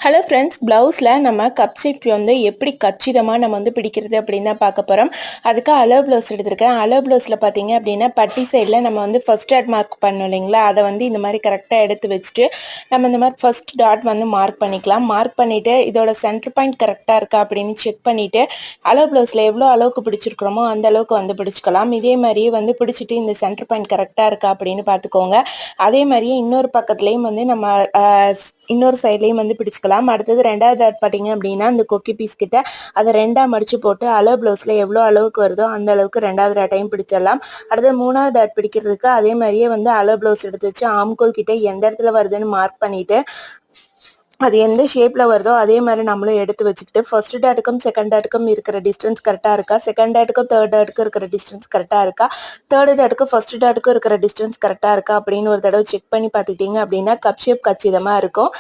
Hello friends, ப்ளவுஸில் நம்ம cup shape வந்து எப்படி கச்சிதமாக நம்ம வந்து பிடிக்கிறது அப்படின்னு தான் பார்க்க போகிறோம். அதுக்கு அளவு ப்ளவுஸ் எடுத்திருக்கேன். அளவு ப்ளவுஸில் பார்த்தீங்க அப்படின்னா பட்டி சைடில் நம்ம வந்து ஃபர்ஸ்ட் டாட் மார்க் பண்ணோம் இல்லைங்களா, அதை வந்து இந்த மாதிரி கரெக்டாக எடுத்து வச்சுட்டு நம்ம இந்த மாதிரி ஃபர்ஸ்ட் டாட் வந்து மார்க் பண்ணிக்கலாம். மார்க் பண்ணிவிட்டு இதோட சென்டர் பாயிண்ட் கரெக்டாக இருக்கா அப்படின்னு செக் பண்ணிவிட்டு அளவு ப்ளவுஸில் எவ்வளோ அளவுக்கு பிடிச்சிருக்கிறோமோ அந்த அளவுக்கு வந்து பிடிச்சிக்கலாம். இதே மாதிரியே வந்து பிடிச்சிட்டு இந்த சென்டர் பாயிண்ட் கரெக்டாக இருக்கா அப்படின்னு பார்த்துக்கோங்க. அதே மாதிரியே இன்னொரு பக்கத்துலேயும் வந்து நம்ம இன்னொரு சைட்லேயும் வந்து பிடிச்சிக்கலாம். அடுத்தது ரெண்டாவது டாட் பார்த்தீங்க அப்படின்னா இந்த கொக்கி பீஸ் கிட்ட அதை ரெண்டாக மடித்து போட்டு அளவு ப்ளவுஸில் எவ்வளோ அளவுக்கு வருதோ அந்த அளவுக்கு ரெண்டாவது டாட்டையும் பிடிச்சிடலாம். அடுத்தது மூணாவது டாட் பிடிக்கிறதுக்கு அதே மாதிரியே வந்து அளவு ப்ளவுஸ் எடுத்து வச்சு ஆம்கோல் கிட்ட எந்த இடத்துல வருதுன்னு மார்க் பண்ணிவிட்டு அது எந்த ஷேப்பில் வருதோ அதே மாதிரி நம்மளும் எடுத்து வச்சுக்கிட்டு ஃபர்ஸ்ட் டாட்டுக்கும் செகண்ட் டாட்டுக்கும் இருக்கிற டிஸ்டன்ஸ் கரெக்டாக இருக்கா, செகண்ட் டாட்டுக்கும் தேர்ட் டாட்டுக்கும் இருக்கிற டிஸ்டன்ஸ் கரெக்டாக இருக்கா, தேர்டு டாட்டுக்கும் ஃபர்ஸ்ட் டாட்டுக்கும் இருக்கிற டிஸ்டன்ஸ் கரெக்டாக இருக்கா அப்படின்னு ஒரு தடவை செக் பண்ணி பார்த்துக்கிட்டிங்க அப்படின்னா கப் ஷேப் கச்சிதமாக இருக்கும்.